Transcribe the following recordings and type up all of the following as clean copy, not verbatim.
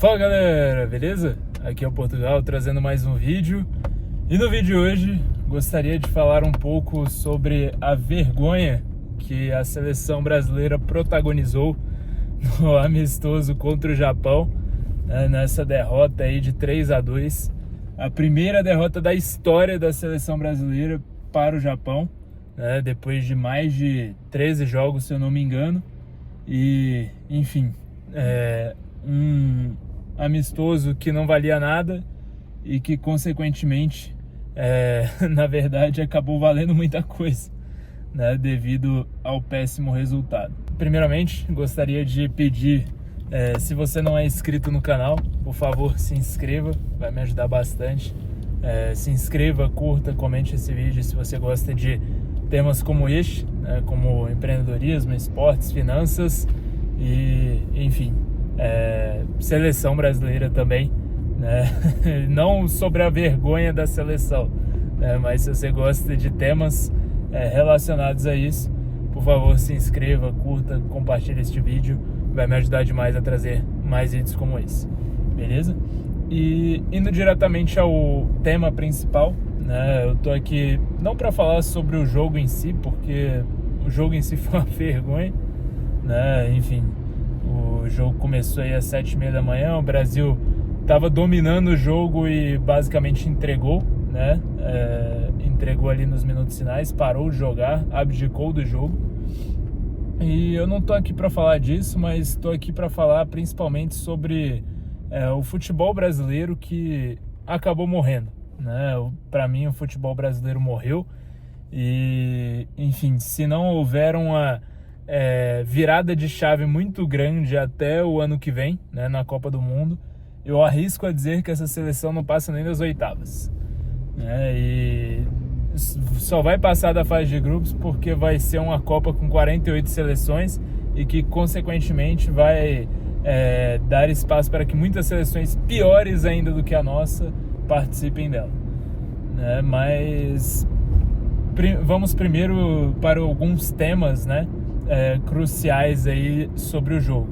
Fala galera, beleza? Aqui é o Portugal trazendo mais um vídeo. E no vídeo de hoje gostaria de falar um pouco sobre a vergonha que a seleção brasileira protagonizou no amistoso contra o Japão, nessa derrota aí de 3-2. A primeira derrota da história da seleção brasileira para o Japão, depois de mais de 13 jogos, se eu não me engano. E, enfim, um amistoso que não valia nada e que, consequentemente, na verdade, acabou valendo muita coisa, devido ao péssimo resultado. Primeiramente, gostaria de pedir, se você não é inscrito no canal, por favor, se inscreva, vai me ajudar bastante. Se inscreva, curta, comente esse vídeo se você gosta de temas como este, como empreendedorismo, esportes, finanças e, enfim, seleção brasileira também, não sobre a vergonha da seleção, mas se você gosta de temas relacionados a isso, por favor, se inscreva, curta, compartilhe este vídeo, vai me ajudar demais a trazer mais vídeos como esse, beleza? E indo diretamente ao tema principal, eu tô aqui não para falar sobre o jogo em si, porque o jogo em si foi uma vergonha, enfim, o jogo começou aí às 7h30 da manhã, o Brasil estava dominando o jogo e basicamente entregou, entregou ali nos minutos finais, parou de jogar, abdicou do jogo. E eu não tô aqui para falar disso, mas tô aqui para falar principalmente sobre o futebol brasileiro que acabou morrendo, Para mim, o futebol brasileiro morreu e, enfim, se não houver uma virada de chave muito grande até o ano que vem, na Copa do Mundo, eu arrisco a dizer que essa seleção não passa nem das oitavas, e só vai passar da fase de grupos porque vai ser uma Copa com 48 seleções e que, consequentemente, vai dar espaço para que muitas seleções piores ainda do que a nossa participem dela, Mas vamos primeiro para alguns temas, cruciais aí sobre o jogo.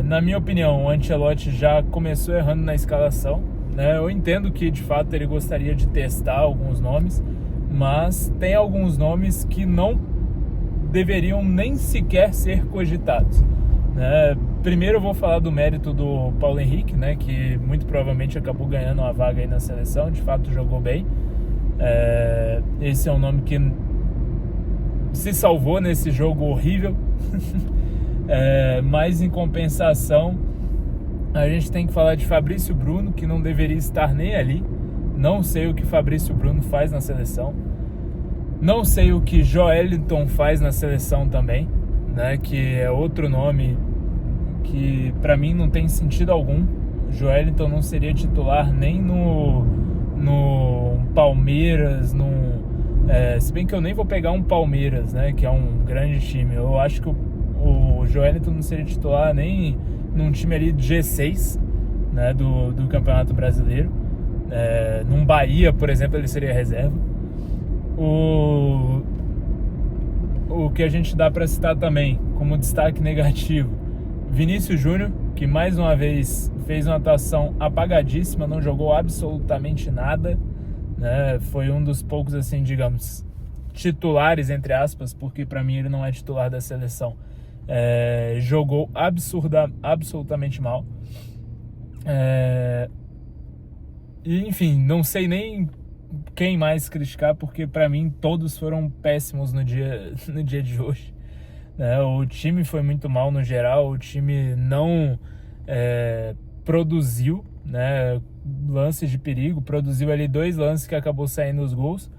Na minha opinião, o Ancelotti já começou errando na escalação, Eu entendo que de fato ele gostaria de testar alguns nomes, mas tem alguns nomes que não deveriam nem sequer ser cogitados, Primeiro eu vou falar do mérito do Paulo Henrique, que muito provavelmente acabou ganhando uma vaga aí na seleção, de fato jogou bem. Esse é um nome que se salvou nesse jogo horrível. Mas em compensação, a gente tem que falar de Fabrício Bruno, que não deveria estar nem ali. Não sei o que Fabrício Bruno faz na seleção. Não sei o que Joelinton faz na seleção também, que é outro nome que para mim não tem sentido algum. Joelinton não seria titular nem no Palmeiras, se bem que eu nem vou pegar um Palmeiras, que é um grande time. Eu acho que o Joelinton não seria titular nem num time ali de G6, do Campeonato Brasileiro. Num Bahia, por exemplo, ele seria reserva. O que a gente dá para citar também como destaque negativo, Vinícius Júnior, que mais uma vez fez uma atuação apagadíssima, não jogou absolutamente nada, Foi um dos poucos, assim, digamos, titulares, entre aspas, porque para mim ele não é titular da seleção. Jogou absolutamente mal. E, enfim, não sei nem quem mais criticar, porque para mim todos foram péssimos no dia de hoje. O time foi muito mal no geral, o time não produziu, lances de perigo, produziu ali 2 lances que acabou saindo os gols,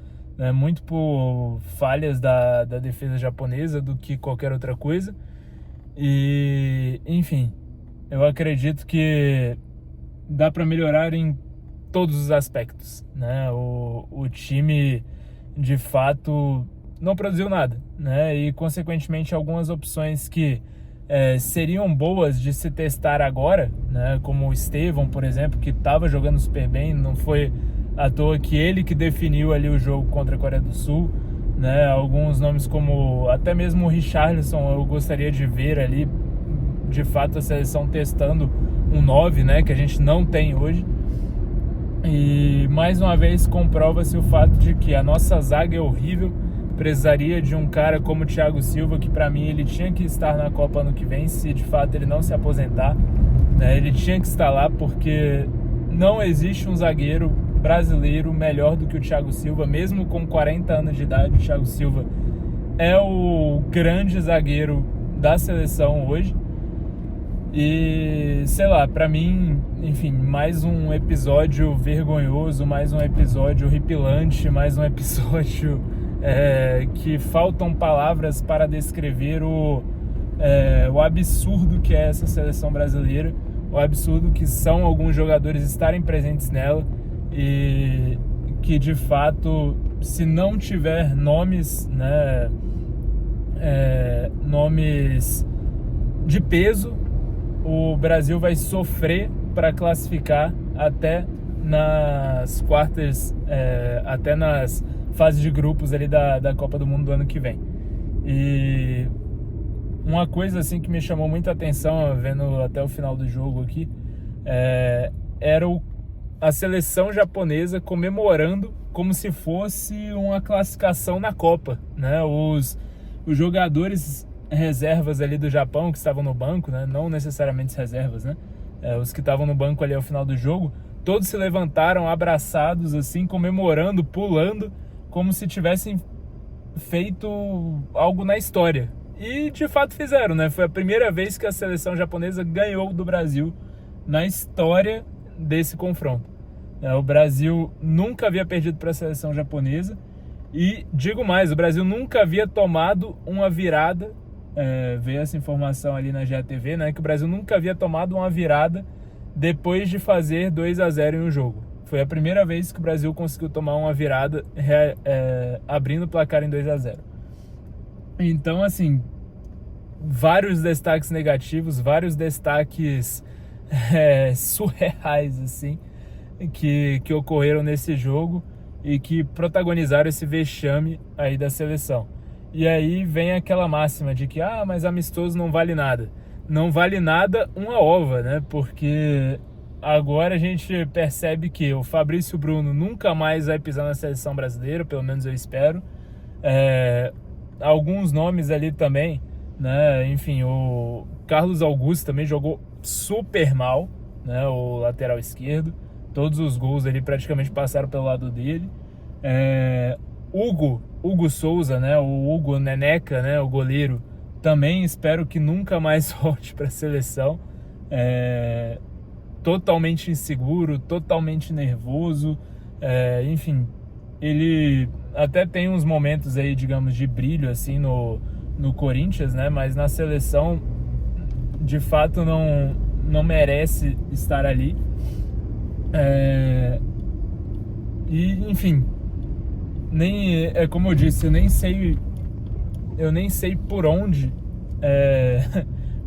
muito por falhas da defesa japonesa do que qualquer outra coisa. E, enfim, eu acredito que dá para melhorar em todos os aspectos, O time, de fato, não produziu nada, E, consequentemente, algumas opções que seriam boas de se testar agora, como o Estevão, por exemplo, que estava jogando super bem, não foi à toa que ele que definiu ali o jogo contra a Coreia do Sul, Alguns nomes como até mesmo o Richarlison, eu gostaria de ver ali, de fato, a seleção testando um 9, né, que a gente não tem hoje. E mais uma vez comprova-se o fato de que a nossa zaga é horrível. Precisaria de um cara como o Thiago Silva, que para mim ele tinha que estar na Copa ano que vem, se de fato ele não se aposentar, né? Ele tinha que estar lá, porque não existe um zagueiro brasileiro melhor do que o Thiago Silva. Mesmo com 40 anos de idade, o Thiago Silva é o grande zagueiro da seleção hoje. E, sei lá, pra mim, enfim, mais um episódio vergonhoso, mais um episódio horripilante, mais um episódio que faltam palavras para descrever o absurdo que é essa seleção brasileira, o absurdo que são alguns jogadores estarem presentes nela, e que, de fato, se não tiver nomes, né, nomes de peso, o Brasil vai sofrer para classificar até nas quartas, até nas fases de grupos ali da Copa do Mundo do ano que vem. E uma coisa assim que me chamou muita atenção, vendo até o final do jogo aqui, era a seleção japonesa comemorando como se fosse uma classificação na Copa, né? Os jogadores reservas ali do Japão, que estavam no banco, né? Não necessariamente reservas, né? Os que estavam no banco ali ao final do jogo, todos se levantaram abraçados, assim, comemorando, pulando, como se tivessem feito algo na história. E de fato fizeram, né? Foi a primeira vez que a seleção japonesa ganhou do Brasil na história desse confronto. O Brasil nunca havia perdido para a seleção japonesa, e digo mais, o Brasil nunca havia tomado uma virada. Veio essa informação ali na GATV, né, que o Brasil nunca havia tomado uma virada depois de fazer 2-0 em um jogo. Foi a primeira vez que o Brasil conseguiu tomar uma virada abrindo o placar em 2-0. Então, assim, vários destaques negativos, vários destaques surreais, assim, que ocorreram nesse jogo e que protagonizaram esse vexame aí da seleção. E aí vem aquela máxima de que, mas amistoso não vale nada. Não vale nada uma ova, né? Porque agora a gente percebe que o Fabrício Bruno nunca mais vai pisar na seleção brasileira, pelo menos eu espero. Alguns nomes ali também, né? Enfim, o Carlos Augusto também jogou super mal, né? O lateral esquerdo. Todos os gols ali praticamente passaram pelo lado dele. Hugo Souza, né? O Hugo Neneca, né? O goleiro, também espero que nunca mais volte para a seleção. Totalmente inseguro, totalmente nervoso. Enfim, ele até tem uns momentos aí, digamos, de brilho assim no Corinthians, né? Mas na seleção, de fato, não merece estar ali. E, enfim, como eu disse, eu nem sei por onde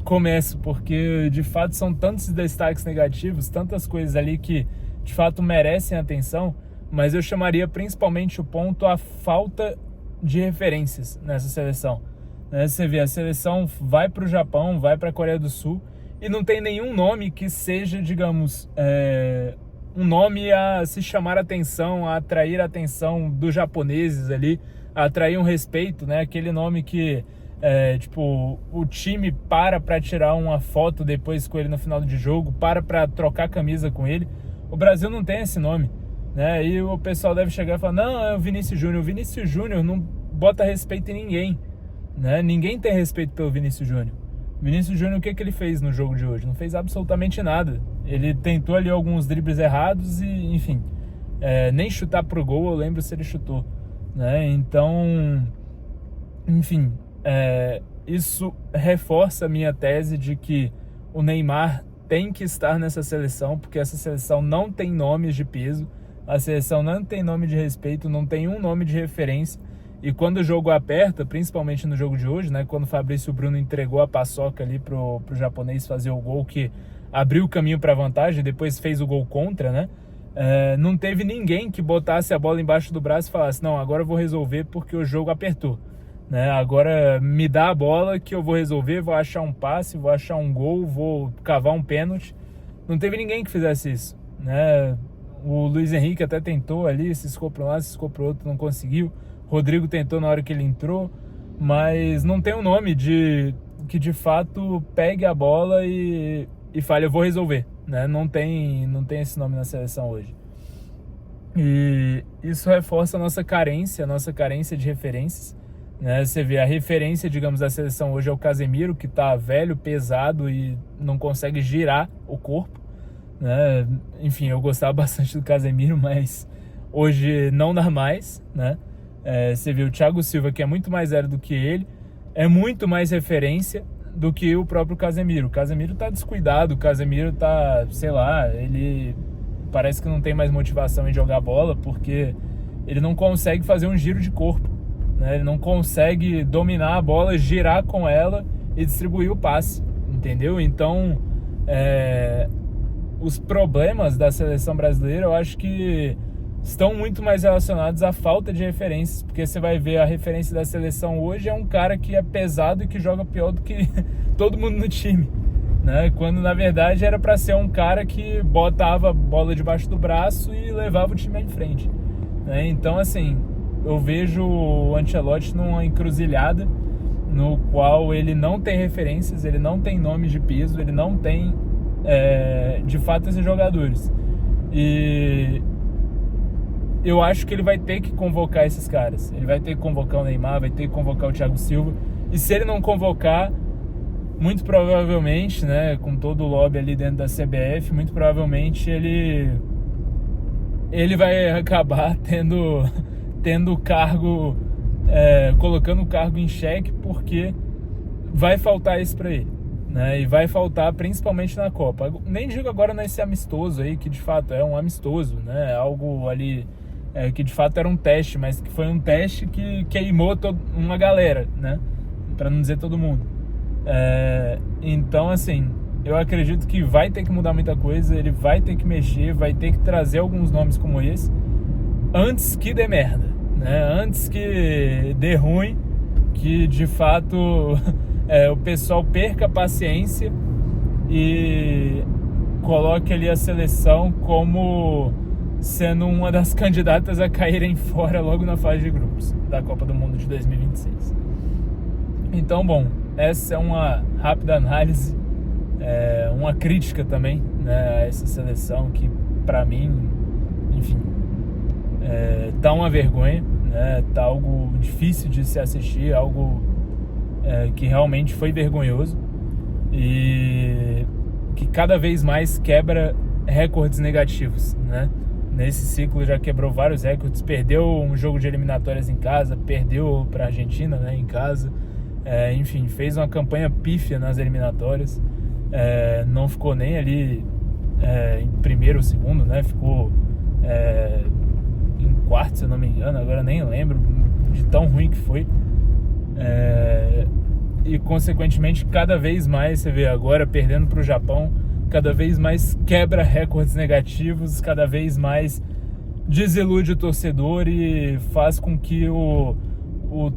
começo, porque de fato são tantos destaques negativos, tantas coisas ali que de fato merecem atenção, mas eu chamaria principalmente o ponto a falta de referências nessa seleção. Você vê, a seleção vai para o Japão, vai para a Coreia do Sul e não tem nenhum nome que seja, digamos, um nome a se chamar a atenção, a atrair a atenção dos japoneses ali, a atrair um respeito, né? Aquele nome que, tipo, o time para tirar uma foto depois com ele no final de jogo, para trocar camisa com ele. O Brasil não tem esse nome, né? E o pessoal deve chegar e falar, não, é o Vinícius Júnior. O Vinícius Júnior não bota respeito em ninguém, né? Ninguém tem respeito pelo Vinícius Júnior. Vinícius Júnior, o que ele fez no jogo de hoje? Não fez absolutamente nada. Ele tentou ali alguns dribles errados e, enfim, nem chutar pro gol eu lembro se ele chutou, né? Então, enfim, isso reforça a minha tese de que o Neymar tem que estar nessa seleção, porque essa seleção não tem nomes de peso, a seleção não tem nome de respeito, não tem um nome de referência. E quando o jogo aperta, principalmente no jogo de hoje, né, quando o Fabrício Bruno entregou a paçoca ali pro japonês fazer o gol que abriu o caminho para a vantagem, depois fez o gol contra, né? Não teve ninguém que botasse a bola embaixo do braço e falasse, não, agora eu vou resolver porque o jogo apertou, né? Agora me dá a bola que eu vou resolver, vou achar um passe, vou achar um gol, vou cavar um pênalti. não teve ninguém que fizesse isso, né? O Luiz Henrique até tentou ali, se escou para um lado, se escou para o outro, não conseguiu. Rodrigo tentou na hora que ele entrou, mas não tem um nome que de fato pegue a bola e fale, eu vou resolver, né? Não tem esse nome na seleção hoje. E isso reforça a nossa carência de referências, né? Você vê a referência, digamos, da seleção hoje é o Casemiro, que tá velho, pesado e não consegue girar o corpo, né? Enfim, eu gostava bastante do Casemiro, mas hoje não dá mais, né? Você vê o Thiago Silva, que é muito mais velho do que ele, é muito mais referência do que o próprio Casemiro. O Casemiro tá descuidado, o Casemiro tá, sei lá, ele parece que não tem mais motivação em jogar bola, porque ele não consegue fazer um giro de corpo, né? Ele não consegue dominar a bola, girar com ela e distribuir o passe, entendeu? Então, os problemas da seleção brasileira, eu acho que estão muito mais relacionados à falta de referências, porque você vai ver a referência da seleção hoje é um cara que é pesado e que joga pior do que todo mundo no time, né? Quando na verdade era para ser um cara que botava a bola debaixo do braço e levava o time em frente, né? Então, assim, eu vejo o Ancelotti numa encruzilhada no qual ele não tem referências, ele não tem nome de peso, ele não tem de fato esses jogadores. E eu acho que ele vai ter que convocar esses caras. Ele vai ter que convocar o Neymar, vai ter que convocar o Thiago Silva. E se ele não convocar, muito provavelmente, né, com todo o lobby ali dentro da CBF, muito provavelmente ele vai acabar tendo o cargo, colocando o cargo em xeque, porque vai faltar isso para ele, né? E vai faltar principalmente na Copa. Nem digo agora nesse amistoso aí, que de fato é um amistoso, né? Algo ali que de fato era um teste, mas que foi um teste que queimou uma galera, né? Para não dizer todo mundo. Então, assim, eu acredito que vai ter que mudar muita coisa, ele vai ter que mexer, vai ter que trazer alguns nomes como esse, antes que dê merda, né? Antes que dê ruim, que de fato o pessoal perca a paciência e coloque ali a seleção como sendo uma das candidatas a caírem fora logo na fase de grupos da Copa do Mundo de 2026. Então, bom, essa é uma rápida análise, uma crítica também, né, a essa seleção que, para mim, enfim, tá uma vergonha, né, tá algo difícil de se assistir, algo que realmente foi vergonhoso e que cada vez mais quebra recordes negativos, né? Nesse ciclo já quebrou vários recordes, perdeu um jogo de eliminatórias em casa, perdeu para a Argentina, né, em casa, enfim, fez uma campanha pífia nas eliminatórias, não ficou nem ali em primeiro ou segundo, né? Ficou em quarto, se eu não me engano, agora nem lembro de tão ruim que foi. E consequentemente cada vez mais você vê agora perdendo para o Japão, cada vez mais quebra recordes negativos, cada vez mais desilude o torcedor e faz com que o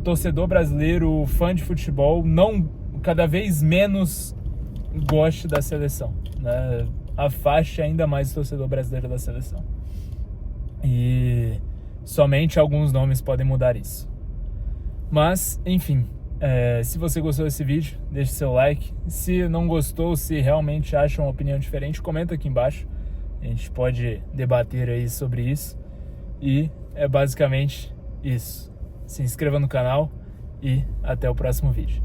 torcedor brasileiro, o fã de futebol, cada vez menos goste da seleção, né? Afaste ainda mais o torcedor brasileiro da seleção. E somente alguns nomes podem mudar isso. Mas, enfim, se você gostou desse vídeo, deixe seu like. Se não gostou, se realmente acha uma opinião diferente, comenta aqui embaixo. A gente pode debater aí sobre isso. E é basicamente isso. Se inscreva no canal e até o próximo vídeo.